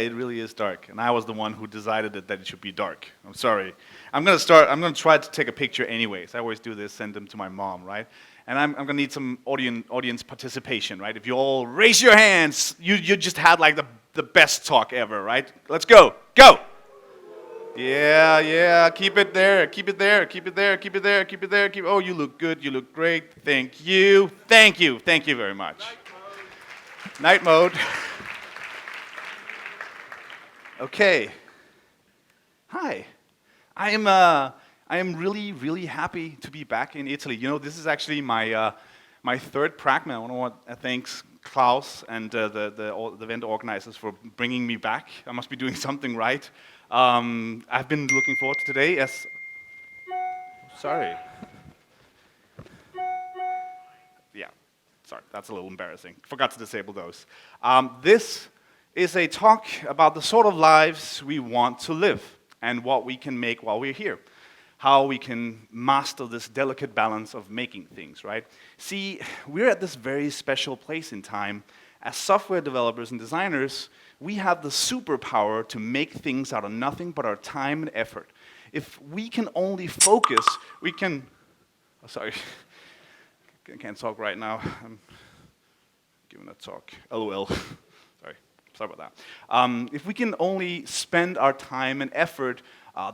it really is dark. And I was the one who decided that it should be dark. I'm sorry. I'm gonna try to take a picture anyways. I always do this, send them to my mom, right? And I'm gonna need some audience participation, right? If you all raise your hands, you just had like the best talk ever, right? Let's go. Go! Yeah, keep it there, keep it there, keep it there, keep it there, keep it there, oh, you look good, you look great, thank you very much. Night mode. Okay. Hi. I am really happy to be back in Italy. You know, this is actually my third Pragma. I want to thank Klaus and the event organizers for bringing me back. I must be doing something right. I've been looking forward to today as... Sorry. Yeah, sorry, that's a little embarrassing. Forgot to disable those. This is a talk about the sort of lives we want to live and what we can make while we're here. How we can master this delicate balance of making things, right? See, we're at this very special place in time. As software developers and designers, we have the superpower to make things out of nothing but our time and effort. If we can only focus, we can... Oh, sorry. I can't talk right now. I'm giving a talk. LOL. Sorry about that. If we can only spend our time and effort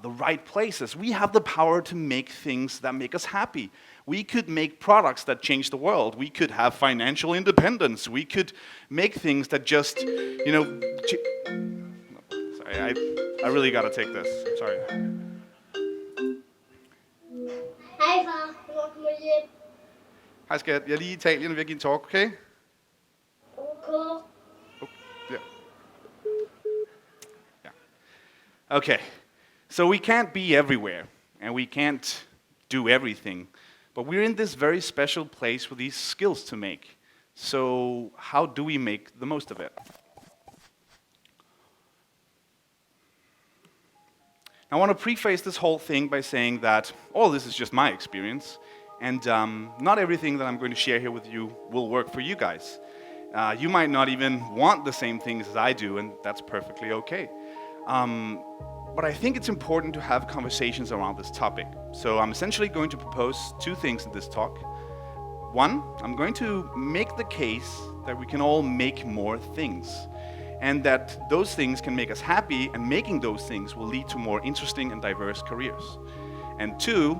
the right places, we have the power to make things that make us happy. We could make products that change the world. We could have financial independence. We could make things that just, you know... Sorry, I really gotta take this. Sorry. Hej far, hvor kommer du hjem? Hej skat, jeg er lige i Italien ved at give en talk, okay? Okay. Okay, so we can't be everywhere, and we can't do everything, but we're in this very special place with these skills to make. So how do we make the most of it? I want to preface this whole thing by saying that all this is just my experience, and not everything that I'm going to share here with you will work for you guys. You might not even want the same things as I do, and that's perfectly okay. But I think it's important to have conversations around this topic. So I'm essentially going to propose two things in this talk. One, I'm going to make the case that we can all make more things, and that those things can make us happy, and making those things will lead to more interesting and diverse careers. And two,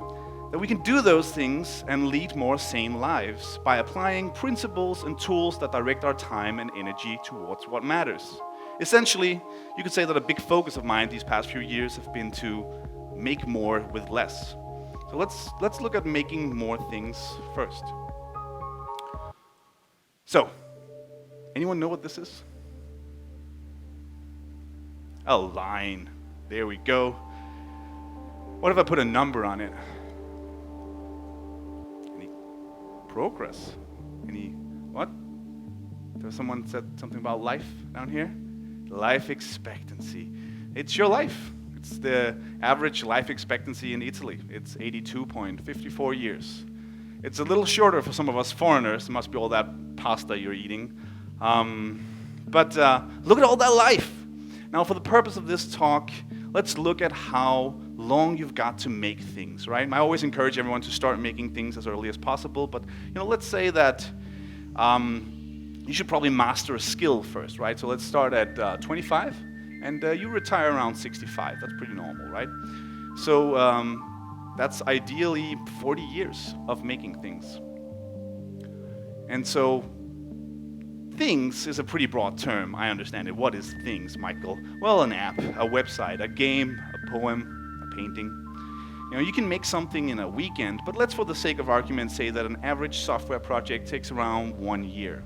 that we can do those things and lead more sane lives by applying principles and tools that direct our time and energy towards what matters. Essentially, you could say that a big focus of mine these past few years have been to make more with less. So let's look at making more things first. So, anyone know what this is? A line. There we go. What if I put a number on it? Any progress? Any what? There's someone said something about life down here? Life expectancy. It's your life. It's the average life expectancy in Italy. It's 82.54 years. It's a little shorter for some of us foreigners. It must be all that pasta you're eating. But look at all that life. Now, for the purpose of this talk, let's look at how long you've got to make things, right? I always encourage everyone to start making things as early as possible, but let's say that you should probably master a skill first, right? So let's start at 25, and you retire around 65. That's pretty normal, right? So that's ideally 40 years of making things. And so things is a pretty broad term, I understand it. What is things, Michael? Well, an app, a website, a game, a poem, a painting. You can make something in a weekend, but let's for the sake of argument say that an average software project takes around 1 year.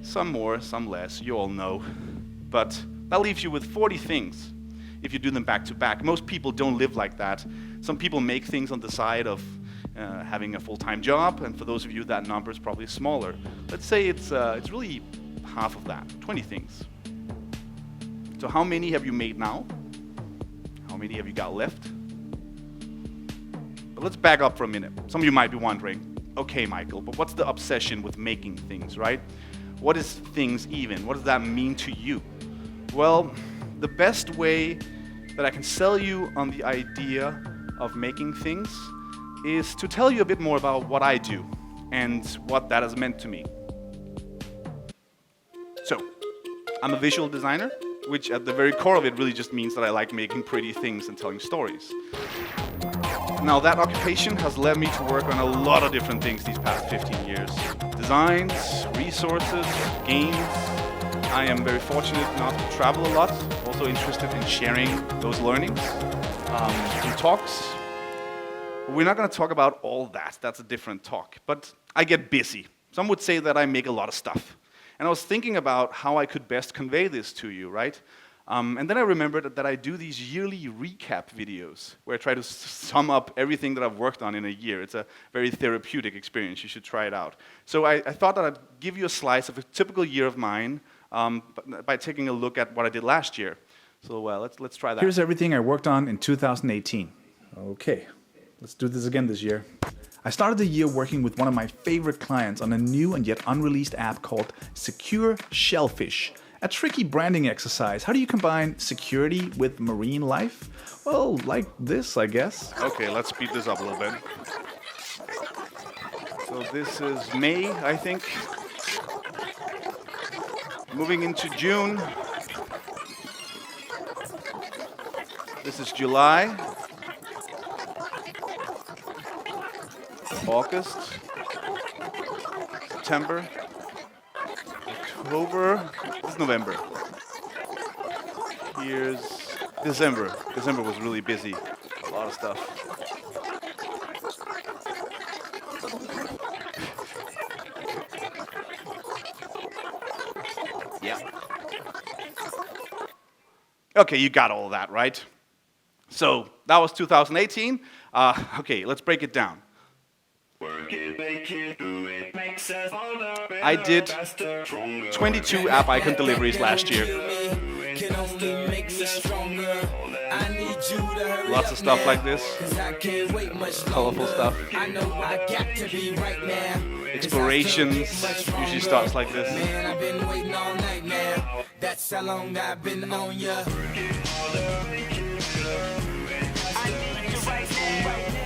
Some more, some less, you all know. But that leaves you with 40 things if you do them back to back. Most people don't live like that. Some people make things on the side of having a full-time job, and for those of you, that number is probably smaller. Let's say it's really half of that, 20 things. So how many have you made now? How many have you got left? But let's back up for a minute. Some of you might be wondering, okay, Michael, but what's the obsession with making things, right? What is things even? What does that mean to you? Well, the best way that I can sell you on the idea of making things is to tell you a bit more about what I do and what that has meant to me. So, I'm a visual designer, which at the very core of it really just means that I like making pretty things and telling stories. Now, that occupation has led me to work on a lot of different things these past 15 years. Designs, resources, games. I am very fortunate not to travel a lot, also interested in sharing those learnings in talks. We're not going to talk about all that, that's a different talk, but I get busy. Some would say that I make a lot of stuff. And I was thinking about how I could best convey this to you, right? And then I remembered that I do these yearly recap videos where I try to sum up everything that I've worked on in a year. It's a very therapeutic experience. You should try it out. So I thought that I'd give you a slice of a typical year of mine by taking a look at what I did last year. So let's try that. Here's everything I worked on in 2018. Okay, let's do this again this year. I started the year working with one of my favorite clients on a new and yet unreleased app called Secure Shellfish. A tricky branding exercise. How do you combine security with marine life? Well, like this, I guess. Okay, let's speed this up a little bit. So this is May, I think. Moving into June. This is July. August. September. October. This is November. Here's December. December was really busy. A lot of stuff. Yeah. Okay, you got all of that, right? So that was 2018. Okay, let's break it down. I did 22 app icon deliveries last year. Lots of stuff like this. Colorful stuff. Explorations usually starts like this.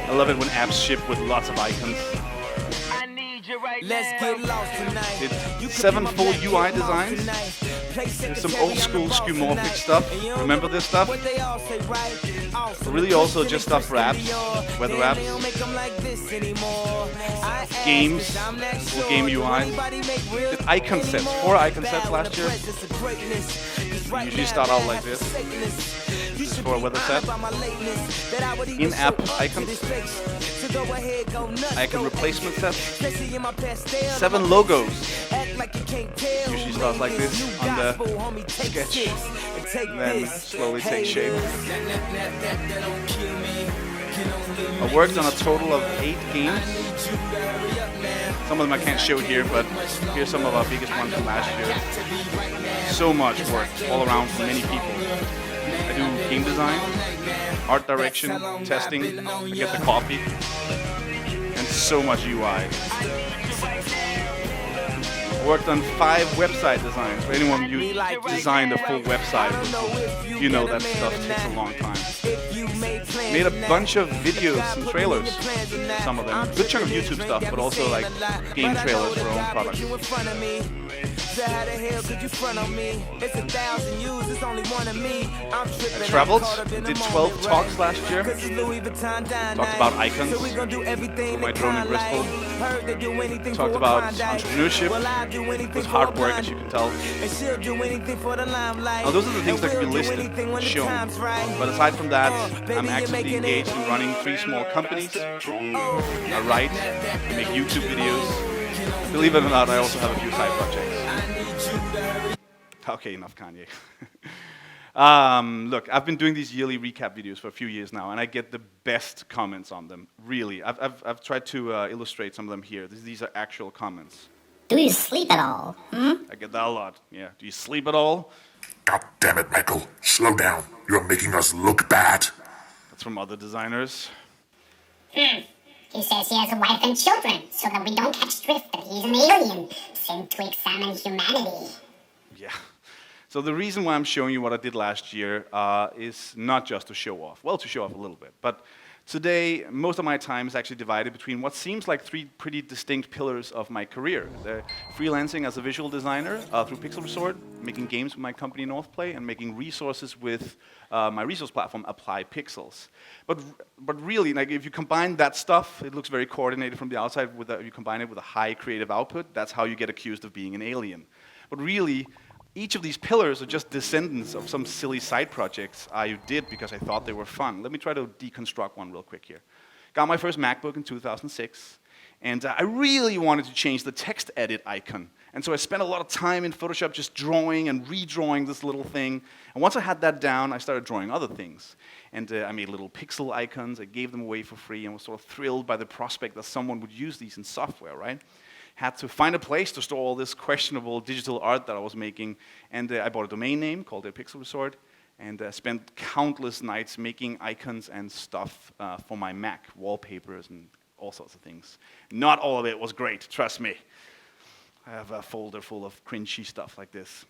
I love it when apps ship with lots of icons. Let's get lost tonight. Did 7 full UI designs. There's some old school skeuomorphic stuff. Remember this stuff? Really also just stuff for apps, weather apps, games, full game UIs. Did icon sets, 4 icon sets last year. We usually start out like this. This is for a weather set. In-app icons. Icon replacement set. 7 logos. Usually starts like this on the sketch, and then slowly takes shape. I worked on a total of 8 games. Some of them I can't show here, but here's some of our biggest ones from last year. So much work all around from many people. I do game design, art direction, testing, I get the coffee, and so much UI. Worked on 5 website designs. For anyone who designed a full website, you know that stuff takes a long time. Made a bunch of videos and trailers, some of them. Good chunk of YouTube stuff, but also like game trailers for our own products. I traveled, did 12 talks last year. Talked about icons, my drone in Bristol. Talked about entrepreneurship. It was hard work, as you can tell. Now those are the things that can be listed and shown. But aside from that, I'm actively engaged in running 3 small companies. I write, I make YouTube videos. Believe it or not, I also have a few side projects. Okay, enough Kanye. Look, I've been doing these yearly recap videos for a few years now, and I get the best comments on them, really. I've tried to illustrate some of them here. These are actual comments. Do you sleep at all? I get that a lot, yeah. Do you sleep at all? God damn it, Michael. Slow down. You're making us look bad. That's from other designers. He says he has a wife and children, so that we don't catch drift that he's an alien sent to examine humanity. Yeah. So the reason why I'm showing you what I did last year is not just to show off. Well, to show off a little bit, but today, most of my time is actually divided between what seems like three pretty distinct pillars of my career. The freelancing as a visual designer through Pixel Resort, making games with my company Northplay, and making resources with my resource platform, Apply Pixels. But really, like if you combine that stuff, it looks very coordinated from the outside. You combine it with a high creative output, that's how you get accused of being an alien. But really, each of these pillars are just descendants of some silly side projects I did because I thought they were fun. Let me try to deconstruct one real quick here. Got my first MacBook in 2006, and I really wanted to change the text edit icon. And so I spent a lot of time in Photoshop just drawing and redrawing this little thing. And once I had that down, I started drawing other things. And I made little pixel icons, I gave them away for free, and was sort of thrilled by the prospect that someone would use these in software, right? Had to find a place to store all this questionable digital art that I was making, and I bought a domain name called Pixel Resort, and spent countless nights making icons and stuff for my Mac, wallpapers and all sorts of things. Not all of it was great, trust me. I have a folder full of cringy stuff like this.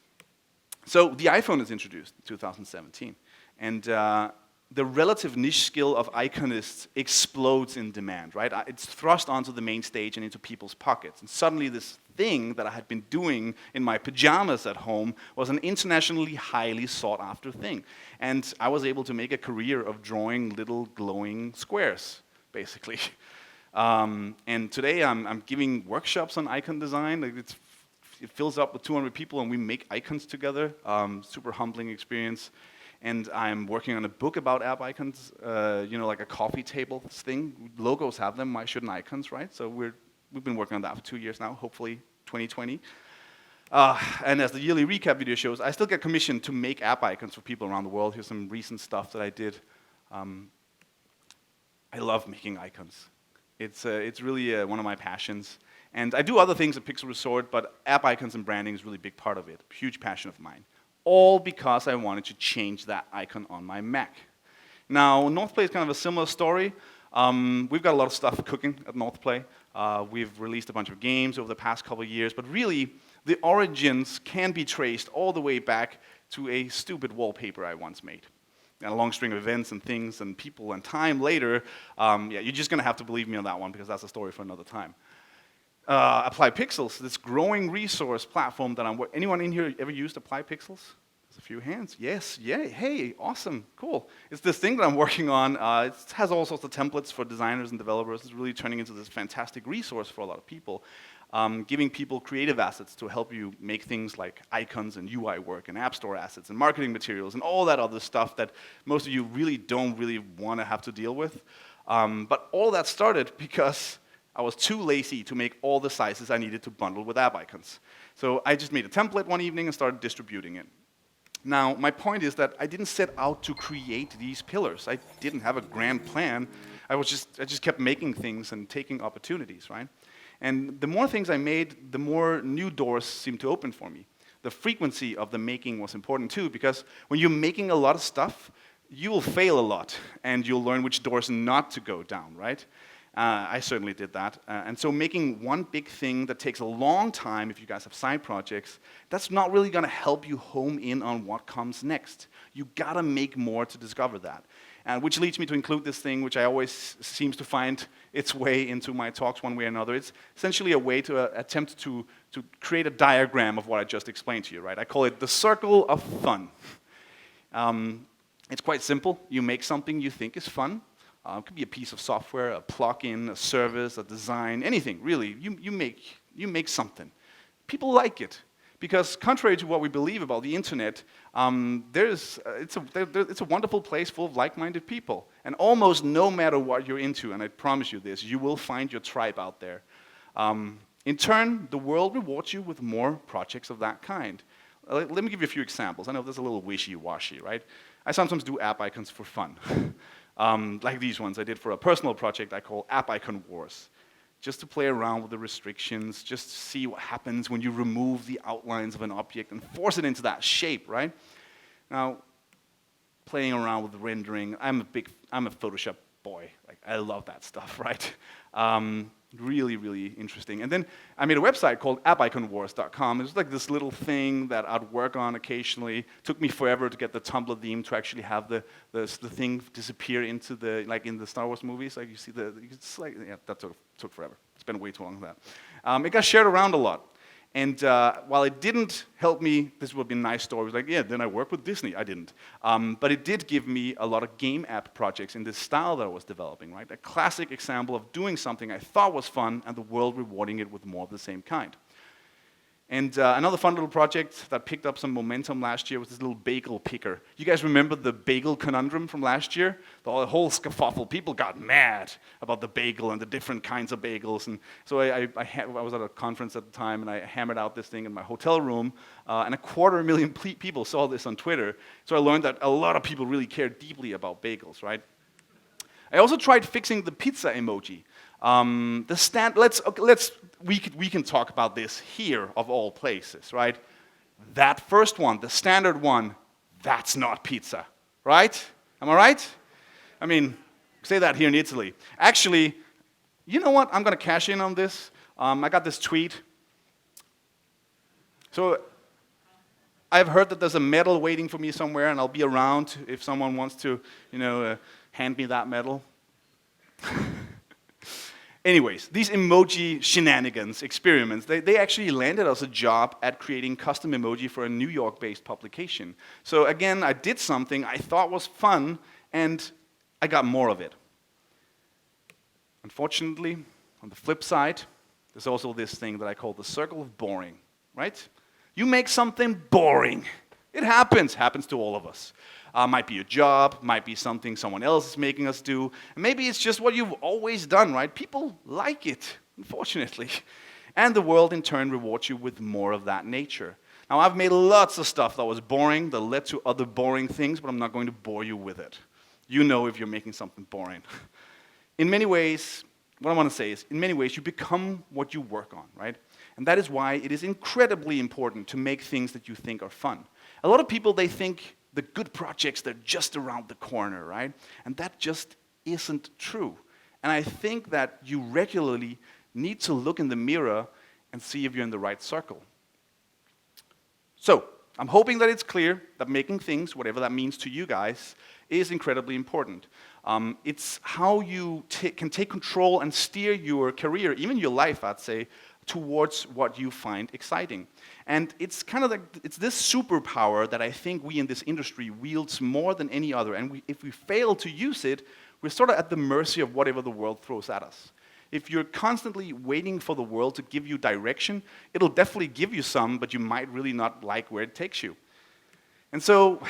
So the iPhone is introduced in 2017, and the relative niche skill of iconists explodes in demand, right? It's thrust onto the main stage and into people's pockets. And suddenly this thing that I had been doing in my pajamas at home was an internationally highly sought after thing. And I was able to make a career of drawing little glowing squares, basically. And today I'm giving workshops on icon design. Like it fills up with 200 people and we make icons together. Super humbling experience. And I'm working on a book about app icons, like a coffee table thing. Logos have them, why shouldn't icons, right? So we've been working on that for 2 years now, hopefully 2020. And as the yearly recap video shows, I still get commissioned to make app icons for people around the world. Here's some recent stuff that I did. I love making icons. It's really one of my passions. And I do other things at Pixel Resort, but app icons and branding is really a big part of it. Huge passion of mine. All because I wanted to change that icon on my Mac. Now, Northplay is kind of a similar story. We've got a lot of stuff cooking at Northplay. We've released a bunch of games over the past couple of years, but really, the origins can be traced all the way back to a stupid wallpaper I once made. And a long string of events and things and people and time later, you're just gonna have to believe me on that one because that's a story for another time. Apply Pixels, this growing resource platform that anyone in here ever used Apply Pixels? There's a few hands. Yes, yay, hey, awesome, cool. It's this thing that I'm working on. It has all sorts of templates for designers and developers. It's really turning into this fantastic resource for a lot of people, giving people creative assets to help you make things like icons and UI work and App Store assets and marketing materials and all that other stuff that most of you really don't really want to have to deal with. But all that started because I was too lazy to make all the sizes I needed to bundle with app icons. So I just made a template one evening and started distributing it. Now, my point is that I didn't set out to create these pillars. I didn't have a grand plan. I just kept making things and taking opportunities, right? And the more things I made, the more new doors seemed to open for me. The frequency of the making was important too, because when you're making a lot of stuff, you will fail a lot, and you'll learn which doors not to go down, right? I certainly did that. And so making one big thing that takes a long time, if you guys have side projects, that's not really gonna help you home in on what comes next. You gotta make more to discover that. Which leads me to include this thing, which I always seems to find its way into my talks one way or another. It's essentially a way to attempt to create a diagram of what I just explained to you, right? I call it the circle of fun. It's quite simple. You make something you think is fun. It could be a piece of software, a plugin, a service, a design, anything, really. You make something. People like it. Because contrary to what we believe about the internet, it's a wonderful place full of like-minded people. And almost no matter what you're into, and I promise you this, you will find your tribe out there. In turn, the world rewards you with more projects of that kind. Let me give you a few examples. I know this is a little wishy-washy, right? I sometimes do app icons for fun. Like these ones I did for a personal project I call App Icon Wars. Just to play around with the restrictions, just to see what happens when you remove the outlines of an object and force it into that shape, right? Now, playing around with the rendering, I'm a Photoshop boy. Like, I love that stuff, right? Really, really interesting. And then I made a website called appiconwars.com. It was like this little thing that I'd work on occasionally. Took me forever to get the Tumblr theme to actually have the thing disappear into the, like in the Star Wars movies. Like you see it's like, yeah, that took forever. Spent way too long on that. It got shared around a lot. And while it didn't help me, this would be a nice story. It was like, yeah, then I worked with Disney. I didn't. But it did give me a lot of game app projects in this style that I was developing, right? A classic example of doing something I thought was fun and the world rewarding it with more of the same kind. And another fun little project that picked up some momentum last year was this little bagel picker. You guys remember the bagel conundrum from last year? The whole skerfuffle. People got mad about the bagel and the different kinds of bagels. And so I was at a conference at the time, and I hammered out this thing in my hotel room, and 250,000 people saw this on Twitter. So I learned that a lot of people really care deeply about bagels, right? I also tried fixing the pizza emoji. We can talk about this here of all places, right? That first one, the standard one, that's not pizza, right? Am I right? I mean, say that here in Italy. Actually, you know what? I'm going to cash in on this. I got this tweet. So I've heard that there's a medal waiting for me somewhere, and I'll be around if someone wants to, hand me that medal. Anyways, these emoji shenanigans, experiments, they actually landed us a job at creating custom emoji for a New York-based publication. So again, I did something I thought was fun, and I got more of it. Unfortunately, on the flip side, there's also this thing that I call the circle of boring, right? You make something boring. It happens to all of us. Might be a job, might be something someone else is making us do, and maybe it's just what you've always done, right? People like it, unfortunately. And the world in turn rewards you with more of that nature. Now, I've made lots of stuff that was boring, that led to other boring things, but I'm not going to bore you with it. You know if you're making something boring. In many ways, what I want to say is, in many ways, you become what you work on, right? And that is why it is incredibly important to make things that you think are fun. A lot of people, they think the good projects, they're just around the corner, right? And that just isn't true. And I think that you regularly need to look in the mirror and see if you're in the right circle. So, I'm hoping that it's clear that making things, whatever that means to you guys, is incredibly important. It's how you can take control and steer your career, even your life, I'd say, towards what you find exciting. And it's kind of like, it's this superpower that I think we in this industry wields more than any other. And if we fail to use it, we're sort of at the mercy of whatever the world throws at us. If you're constantly waiting for the world to give you direction, it'll definitely give you some, but you might really not like where it takes you. And so,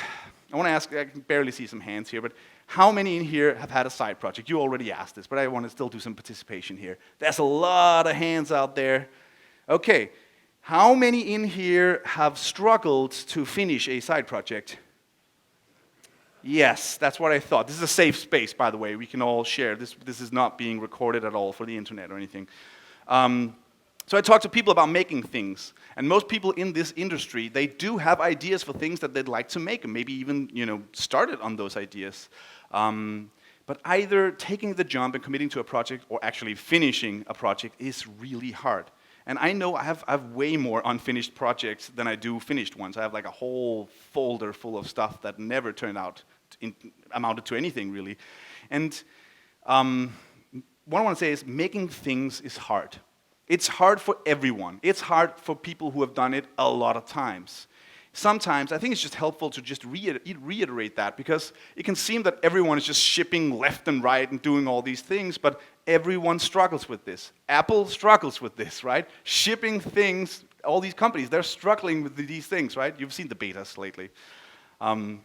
I want to ask, I can barely see some hands here, but how many in here have had a side project? You already asked this, but I want to still do some participation here. There's a lot of hands out there. Okay, how many in here have struggled to finish a side project? Yes, that's what I thought. This is a safe space, by the way. We can all share. This is not being recorded at all for the internet or anything. So I talk to people about making things, and most people in this industry, they do have ideas for things that they'd like to make, and maybe even started on those ideas. But either taking the jump and committing to a project or actually finishing a project is really hard. And I know I have way more unfinished projects than I do finished ones. I have like a whole folder full of stuff that never turned out, amounted to anything really. And what I want to say is making things is hard. It's hard for everyone. It's hard for people who have done it a lot of times. Sometimes, I think it's just helpful to just reiterate that, because it can seem that everyone is just shipping left and right and doing all these things, but everyone struggles with this. Apple struggles with this, right? Shipping things, all these companies, they're struggling with these things, right? You've seen the betas lately. Now,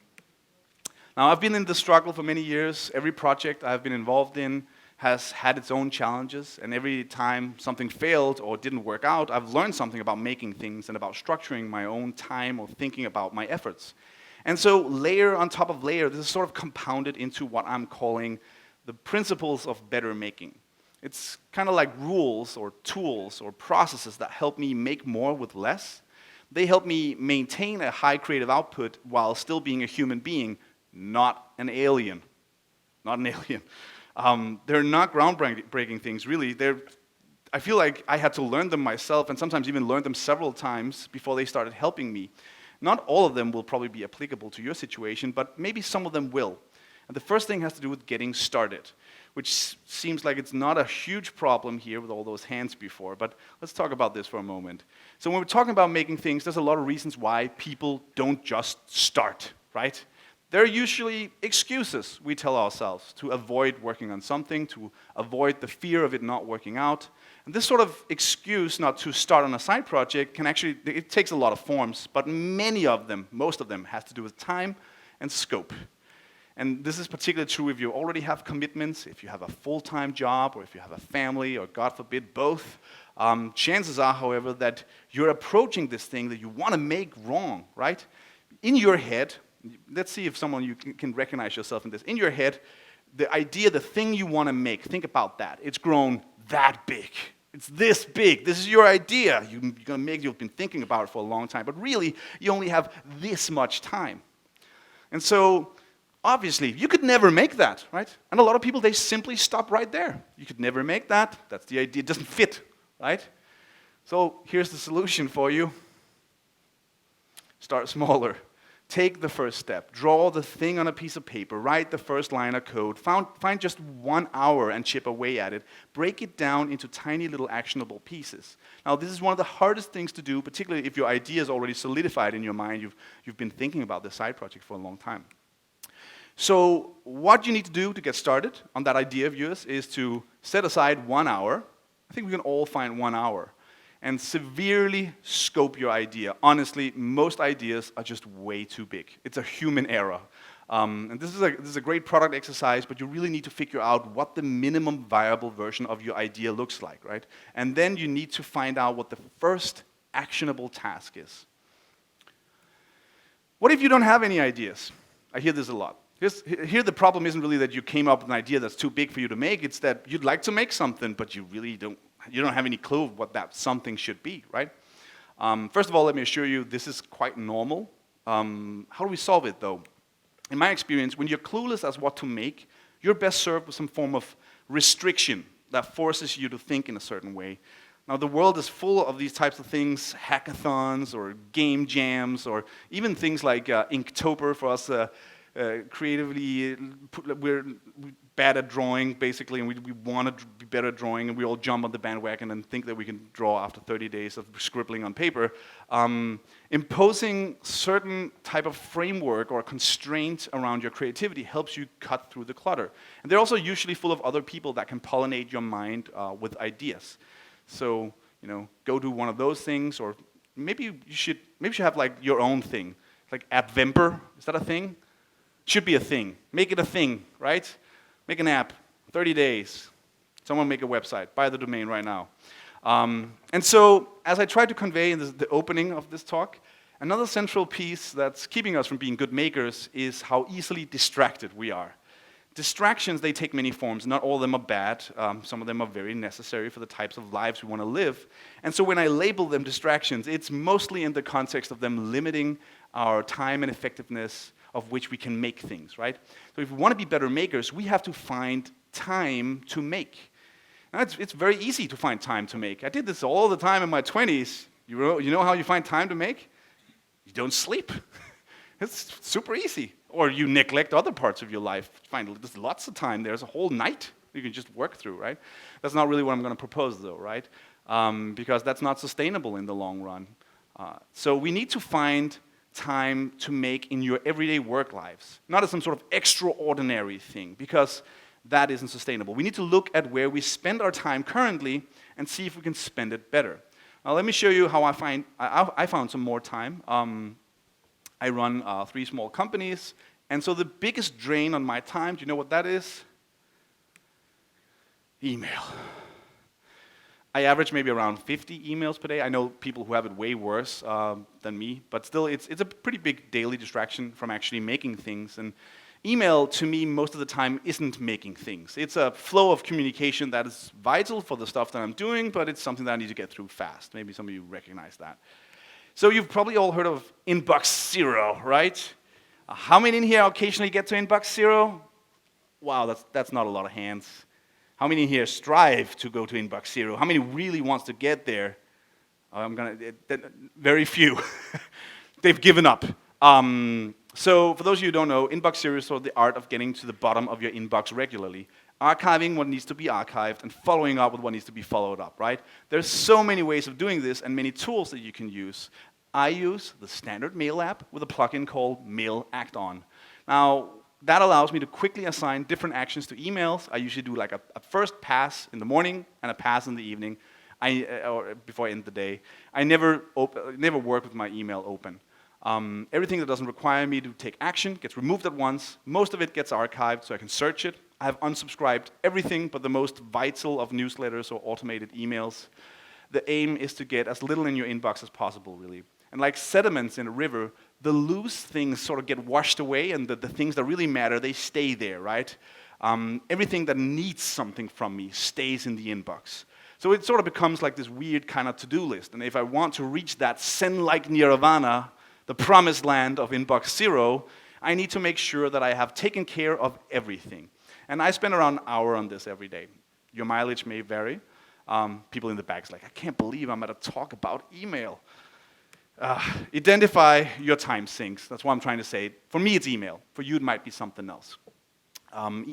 I've been in this struggle for many years. Every project I've been involved in has had its own challenges, and every time something failed or didn't work out, I've learned something about making things and about structuring my own time or thinking about my efforts. And so layer on top of layer, this is sort of compounded into what I'm calling the principles of better making. It's kind of like rules or tools or processes that help me make more with less. They help me maintain a high creative output while still being a human being, not an alien. Not an alien. They're not groundbreaking things, really. They're I feel like I had to learn them myself, and sometimes even learn them several times before they started helping me. Not all of them will probably be applicable to your situation, but maybe some of them will. And the first thing has to do with getting started, which seems like it's not a huge problem here with all those hands before, but let's talk about this for a moment. So when we're talking about making things, there's a lot of reasons why people don't just start, right? There are usually excuses we tell ourselves to avoid working on something, to avoid the fear of it not working out. And this sort of excuse not to start on a side project can actually, it takes a lot of forms, but many of them, most of them, has to do with time and scope. And this is particularly true if you already have commitments, if you have a full-time job, or if you have a family, or God forbid, both. Chances are, however, that you're approaching this thing that you want to make wrong, right? In your head, let's see if someone you can recognize yourself in this. In your head, the idea, the thing you want to make, think about that. It's grown that big. It's this big. This is your idea. You're going to make. You've been thinking about it for a long time, but really, you only have this much time. And so, obviously, you could never make that, right? And a lot of people, they simply stop right there. You could never make that. That's the idea. It doesn't fit, right? So here's the solution for you. Start smaller. Take the first step. Draw the thing on a piece of paper. Write the first line of code. Find just 1 hour and chip away at it. Break it down into tiny little actionable pieces. Now, this is one of the hardest things to do, particularly if your idea is already solidified in your mind. You've been thinking about this side project for a long time. So what you need to do to get started on that idea of yours is to set aside 1 hour. I think we can all find 1 hour. And severely scope your idea. Honestly, most ideas are just way too big. It's a human error. And this is a great product exercise, but you really need to figure out what the minimum viable version of your idea looks like, right? And then you need to find out what the first actionable task is. What if you don't have any ideas? I hear this a lot. Here the problem isn't really that you came up with an idea that's too big for you to make. It's that you'd like to make something, but you really don't have any clue of what that something should be, right? First of all, let me assure you, this is quite normal. How do we solve it, though? In my experience, when you're clueless as what to make, you're best served with some form of restriction that forces you to think in a certain way. Now, the world is full of these types of things, hackathons or game jams, or even things like Inktober for us creatively. We're bad at drawing, basically, and we want to be better at drawing, and we all jump on the bandwagon and think that we can draw after 30 days of scribbling on paper. Imposing certain type of framework or constraint around your creativity helps you cut through the clutter. And they're also usually full of other people that can pollinate your mind with ideas. So, go do one of those things, or maybe you should have like your own thing, like AppVemper. Is that a thing? Should be a thing. Make it a thing, right? Make an app, 30 days. Someone make a website, buy the domain right now. And so, as I tried to convey in the opening of this talk, another central piece that's keeping us from being good makers is how easily distracted we are. Distractions, they take many forms. Not all of them are bad. Some of them are very necessary for the types of lives we want to live. And so when I label them distractions, it's mostly in the context of them limiting our time and effectiveness of which we can make things, right? So if we want to be better makers, we have to find time to make. Now, it's very easy to find time to make. I did this all the time in my 20s. You know how you find time to make? You don't sleep. It's super easy. Or you neglect other parts of your life. There's lots of time. There's a whole night you can just work through, right? That's not really what I'm going to propose, though, right? Because that's not sustainable in the long run. So we need to find time to make in your everyday work lives, not as some sort of extraordinary thing, because that isn't sustainable. We need to look at where we spend our time currently and see if we can spend it better. Now, let me show you how I found some more time. I run 3 small companies, and so the biggest drain on my time, do you know what that is? Email. I average maybe around 50 emails per day. I know people who have it way worse than me, but still, it's a pretty big daily distraction from actually making things. And email, to me, most of the time, isn't making things. It's a flow of communication that is vital for the stuff that I'm doing, but it's something that I need to get through fast. Maybe some of you recognize that. So you've probably all heard of inbox zero, right? How many in here occasionally get to inbox zero? Wow, that's not a lot of hands. How many here strive to go to inbox zero? How many really wants to get there? Very few. They've given up. So for those of you who don't know, inbox zero is sort of the art of getting to the bottom of your inbox regularly, archiving what needs to be archived and following up with what needs to be followed up, right? There's so many ways of doing this and many tools that you can use. I use the standard mail app with a plugin called Mail Act On. Now, that allows me to quickly assign different actions to emails. I usually do like a first pass in the morning and a pass in the evening, or before I end the day. I never work with my email open. Everything that doesn't require me to take action gets removed at once. Most of it gets archived so I can search it. I have unsubscribed everything but the most vital of newsletters or automated emails. The aim is to get as little in your inbox as possible, really. And like sediments in a river, the loose things sort of get washed away, and the things that really matter, they stay there, right? Everything that needs something from me stays in the inbox. So it sort of becomes like this weird kind of to-do list. And if I want to reach that Zen-like nirvana, the promised land of inbox zero, I need to make sure that I have taken care of everything. And I spend around an hour on this every day. Your mileage may vary. People in the back's like, I can't believe I'm at a talk about email. Identify your time sinks. That's what I'm trying to say. For me, it's email. For you, it might be something else.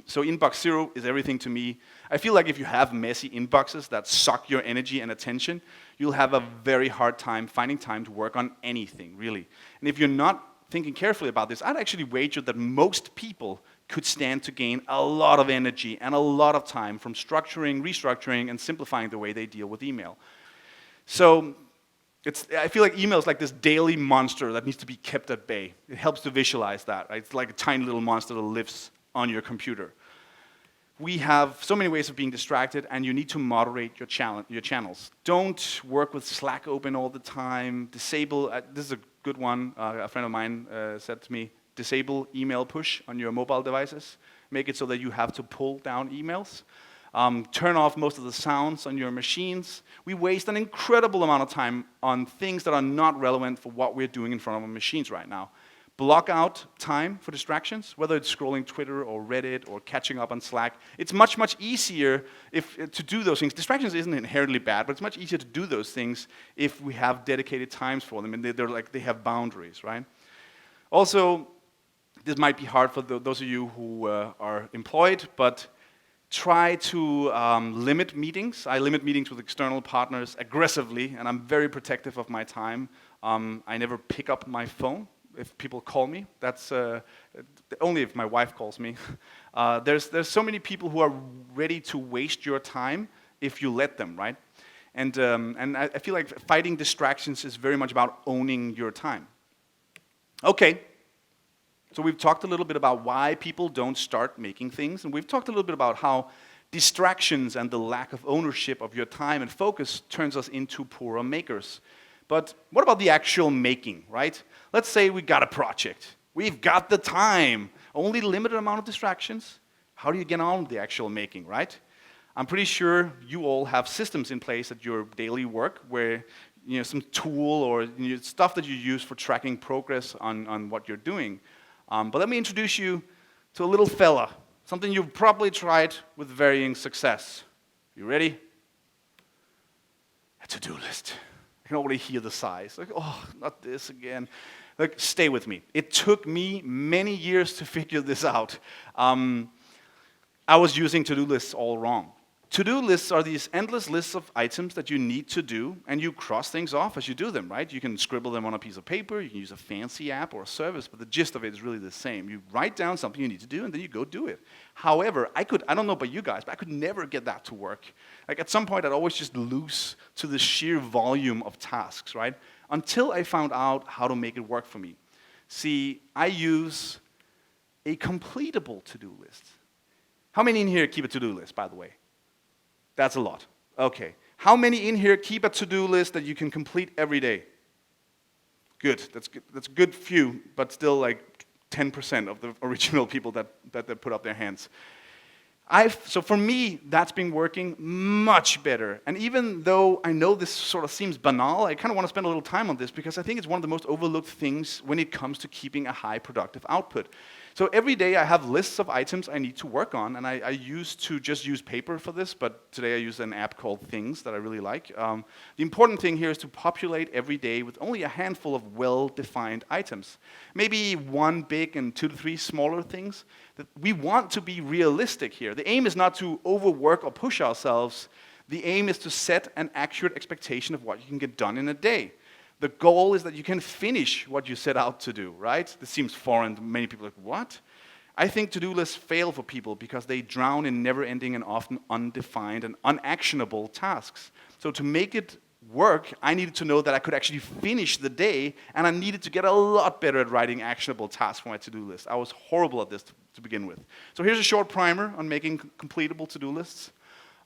So inbox zero is everything to me. I feel like if you have messy inboxes that suck your energy and attention, you'll have a very hard time finding time to work on anything, really. And if you're not thinking carefully about this, I'd actually wager that most people could stand to gain a lot of energy and a lot of time from structuring, restructuring, and simplifying the way they deal with email. So I feel like email is like this daily monster that needs to be kept at bay. It helps to visualize that, right? It's like a tiny little monster that lives on your computer. We have so many ways of being distracted, and you need to moderate your channels. Don't work with Slack open all the time. Disable, this is a good one, a friend of mine said to me, disable email push on your mobile devices. Make it so that you have to pull down emails. Turn off most of the sounds on your machines. We waste an incredible amount of time on things that are not relevant for what we're doing in front of our machines right now. Block out time for distractions, whether it's scrolling Twitter or Reddit or catching up on Slack. It's much, much easier to do those things. Distractions isn't inherently bad, but it's much easier to do those things if we have dedicated times for them, and they have boundaries, right? Also, this might be hard for those of you who are employed, but try to limit meetings. I limit meetings with external partners aggressively, and I'm very protective of my time. I never pick up my phone if people call me. That's only if my wife calls me. There's so many people who are ready to waste your time if you let them, right? And I feel like fighting distractions is very much about owning your time. Okay. So we've talked a little bit about why people don't start making things, and we've talked a little bit about how distractions and the lack of ownership of your time and focus turns us into poorer makers. But what about the actual making, right? Let's say we got a project. We've got the time, only limited amount of distractions. How do you get on with the actual making, right? I'm pretty sure you all have systems in place at your daily work where some tool or stuff that you use for tracking progress on what you're doing. But let me introduce you to a little fella, something you've probably tried with varying success. You ready? A to-do list. I can already hear the sighs. Like, oh, not this again. Like, stay with me. It took me many years to figure this out. I was using to-do lists all wrong. To-do lists are these endless lists of items that you need to do, and you cross things off as you do them, right? You can scribble them on a piece of paper, you can use a fancy app or a service, but the gist of it is really the same. You write down something you need to do, and then you go do it. However, I don't know about you guys, but I could never get that to work. Like at some point, I'd always just lose to the sheer volume of tasks, right? Until I found out how to make it work for me. See, I use a completable to-do list. How many in here keep a to-do list, by the way? That's a lot. Okay. How many in here keep a to-do list that you can complete every day? Good. That's good. That's a good few, but still like 10% of the original people that put up their hands. So for me, that's been working much better. And even though I know this sort of seems banal, I kind of want to spend a little time on this because I think it's one of the most overlooked things when it comes to keeping a high productive output. So every day I have lists of items I need to work on, and I used to just use paper for this, but today I use an app called Things that I really like. The important thing here is to populate every day with only a handful of well-defined items. Maybe one big and 2 to 3 smaller things. We want to be realistic here. The aim is not to overwork or push ourselves. The aim is to set an accurate expectation of what you can get done in a day. The goal is that you can finish what you set out to do, right? This seems foreign to many people, like, what? I think to-do lists fail for people because they drown in never-ending and often undefined and unactionable tasks. So to make it work, I needed to know that I could actually finish the day, and I needed to get a lot better at writing actionable tasks for my to-do list. I was horrible at this to begin with. So here's a short primer on making completable to-do lists.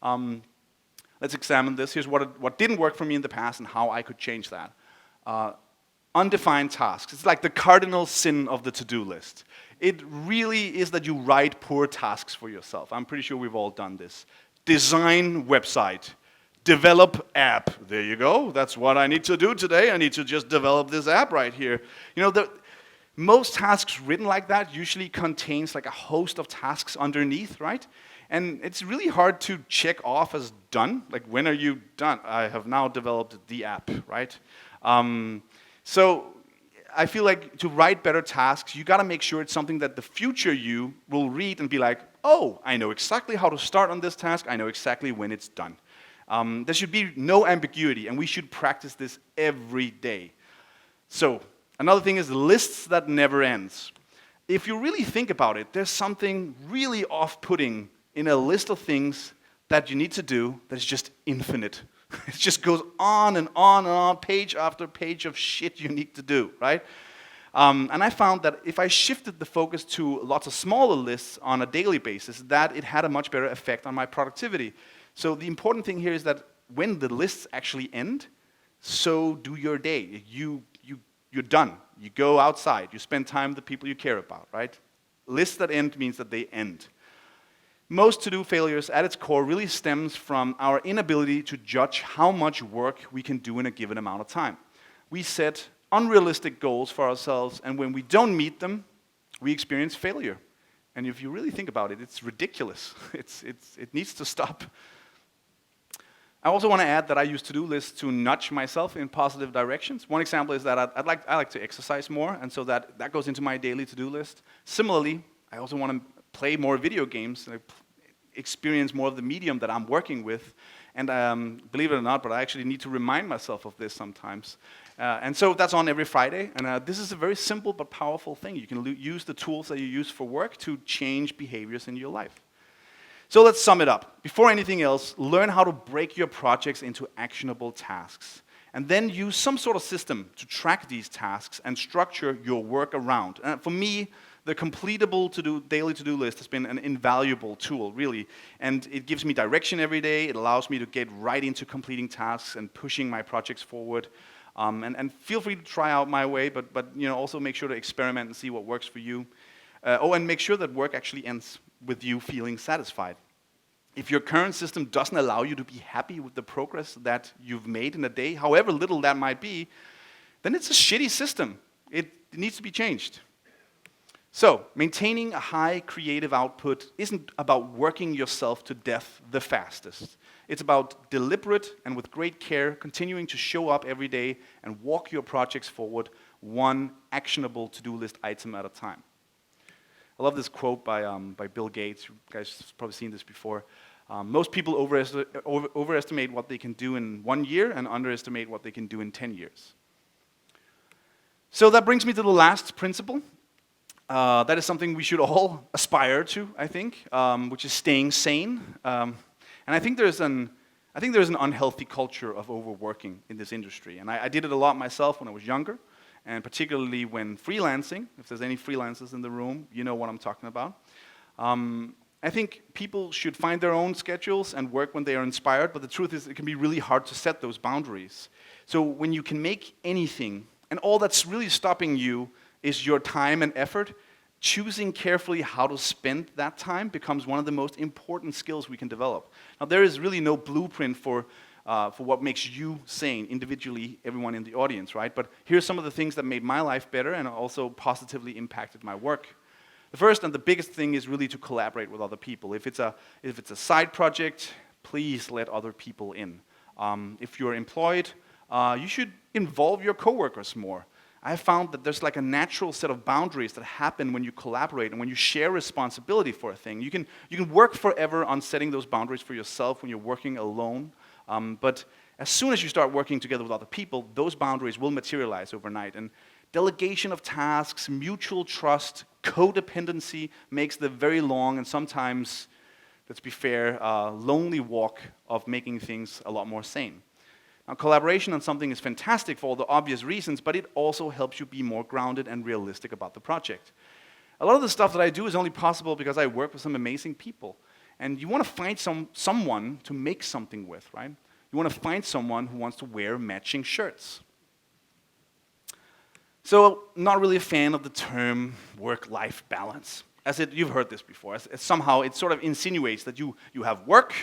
Let's examine this. Here's what didn't work for me in the past and how I could change that. Undefined tasks. It's like the cardinal sin of the to-do list. It really is that you write poor tasks for yourself. I'm pretty sure we've all done this. Design website. Develop app. There you go. That's what I need to do today. I need to just develop this app right here. You know, most tasks written like that usually contains like a host of tasks underneath, right? And it's really hard to check off as done. Like, when are you done? I have now developed the app, right? So I feel like to write better tasks, you gotta make sure it's something that the future you will read and be like, oh, I know exactly how to start on this task. I know exactly when it's done. There should be no ambiguity, and we should practice this every day. So another thing is lists that never ends. If you really think about it, there's something really off-putting in a list of things that you need to do that is just infinite. It just goes on and on and on, page after page of shit you need to do, right? And I found that if I shifted the focus to lots of smaller lists on a daily basis, that it had a much better effect on my productivity. So the important thing here is that when the lists actually end, so do your day. You're done. You go outside. You spend time with the people you care about, right? Lists that end means that they end. Most to-do failures at its core really stems from our inability to judge how much work we can do in a given amount of time. We set unrealistic goals for ourselves, and when we don't meet them, we experience failure. And if you really think about it, it's ridiculous. It needs to stop. I also want to add that I use to-do lists to nudge myself in positive directions. One example is that I like to exercise more, and so that goes into my daily to-do list. Similarly, I also want to play more video games, and experience more of the medium that I'm working with. And believe it or not, but I actually need to remind myself of this sometimes. And so that's on every Friday. And this is a very simple but powerful thing. You can use the tools that you use for work to change behaviors in your life. So let's sum it up. Before anything else, learn how to break your projects into actionable tasks. And then use some sort of system to track these tasks and structure your work around. And for me, the completable daily to-do list has been an invaluable tool, really. And it gives me direction every day. It allows me to get right into completing tasks and pushing my projects forward. And feel free to try out my way, but also make sure to experiment and see what works for you. And make sure that work actually ends with you feeling satisfied. If your current system doesn't allow you to be happy with the progress that you've made in a day, however little that might be, then it's a shitty system. It needs to be changed. So, maintaining a high creative output isn't about working yourself to death the fastest. It's about deliberate and with great care continuing to show up every day and walk your projects forward one actionable to-do list item at a time. I love this quote by Bill Gates. You guys have probably seen this before. Most people overestimate what they can do in 1 year and underestimate what they can do in 10 years. So that brings me to the last principle. That is something we should all aspire to, I think, which is staying sane. And I think there's an unhealthy culture of overworking in this industry. And I did it a lot myself when I was younger, and particularly when freelancing. If there's any freelancers in the room, you know what I'm talking about. I think people should find their own schedules and work when they are inspired, but the truth is it can be really hard to set those boundaries. So when you can make anything, and all that's really stopping you is your time and effort, choosing carefully how to spend that time becomes one of the most important skills we can develop. Now, there is really no blueprint for what makes you sane individually, everyone in the audience, right? But here's some of the things that made my life better and also positively impacted my work. The first and the biggest thing is really to collaborate with other people. If it's a side project, please let other people in. If you're employed, you should involve your coworkers more. I have found that there's like a natural set of boundaries that happen when you collaborate and when you share responsibility for a thing. You can work forever on setting those boundaries for yourself when you're working alone, but as soon as you start working together with other people, those boundaries will materialize overnight. And delegation of tasks, mutual trust, codependency makes the very long and sometimes, let's be fair, lonely walk of making things a lot more sane. Now, collaboration on something is fantastic for all the obvious reasons, but it also helps you be more grounded and realistic about the project. A lot of the stuff that I do is only possible because I work with some amazing people. And you want to find someone to make something with, right? You want to find someone who wants to wear matching shirts. So, not really a fan of the term work-life balance. You've heard this before. As somehow it sort of insinuates that you have work,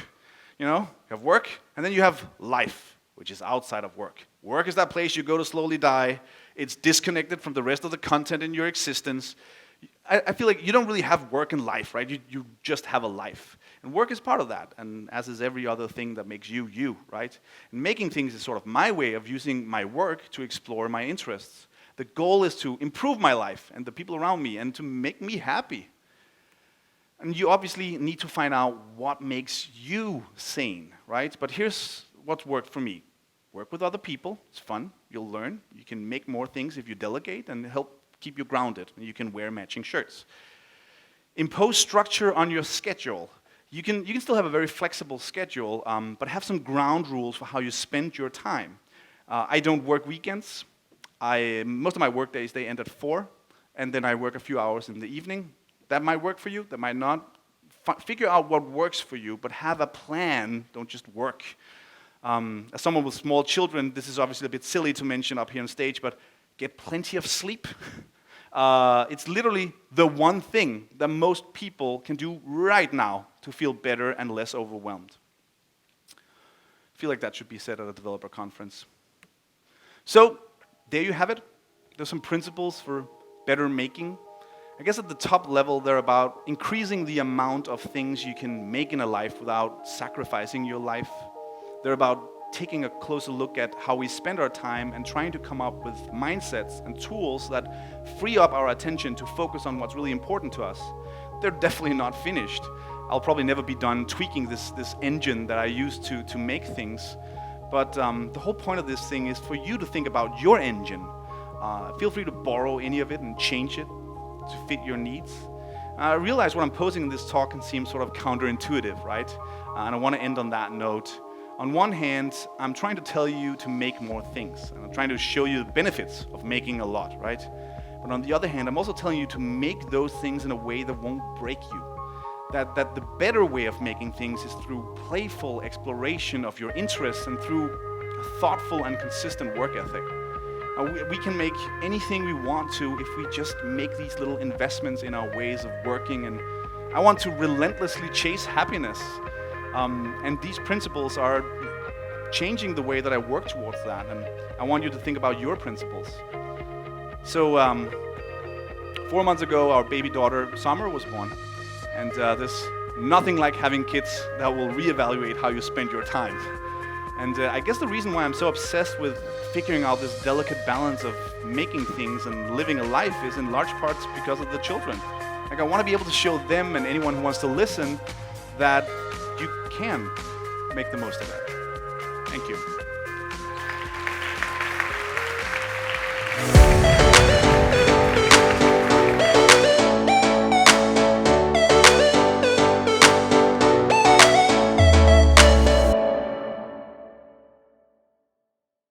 you have work, and then you have life, which is outside of work. Work is that place you go to slowly die. It's disconnected from the rest of the content in your existence. I feel like you don't really have work and life, right? You just have a life. And work is part of that, and as is every other thing that makes you, you, right? And making things is sort of my way of using my work to explore my interests. The goal is to improve my life and the people around me and to make me happy. And you obviously need to find out what makes you sane, right? But here's what's worked for me. Work with other people, it's fun, you'll learn. You can make more things if you delegate and help keep you grounded. You can wear matching shirts. Impose structure on your schedule. You can still have a very flexible schedule, but have some ground rules for how you spend your time. I don't work weekends. Most of my work days, they end at 4, and then I work a few hours in the evening. That might work for you, that might not. Figure out what works for you, but have a plan, don't just work. As someone with small children, this is obviously a bit silly to mention up here on stage, but get plenty of sleep. It's literally the one thing that most people can do right now to feel better and less overwhelmed. I feel like that should be said at a developer conference. So, there you have it. There's some principles for better making. I guess at the top level, they're about increasing the amount of things you can make in a life without sacrificing your life. They're about taking a closer look at how we spend our time and trying to come up with mindsets and tools that free up our attention to focus on what's really important to us. They're definitely not finished. I'll probably never be done tweaking this engine that I use to make things. But the whole point of this thing is for you to think about your engine. Feel free to borrow any of it and change it to fit your needs. I realize what I'm posing in this talk can seem sort of counterintuitive, right? And I want to end on that note. On one hand, I'm trying to tell you to make more things, and I'm trying to show you the benefits of making a lot, right? But on the other hand, I'm also telling you to make those things in a way that won't break you. That the better way of making things is through playful exploration of your interests and through a thoughtful and consistent work ethic. We can make anything we want to if we just make these little investments in our ways of working, and I want to relentlessly chase happiness. And these principles are changing the way that I work towards that, and I want you to think about your principles. So 4 months ago, our baby daughter, Summer, was born. And there's nothing like having kids that will reevaluate how you spend your time. And I guess the reason why I'm so obsessed with figuring out this delicate balance of making things and living a life is in large parts because of the children. Like, I want to be able to show them and anyone who wants to listen that you can make the most of that. Thank you.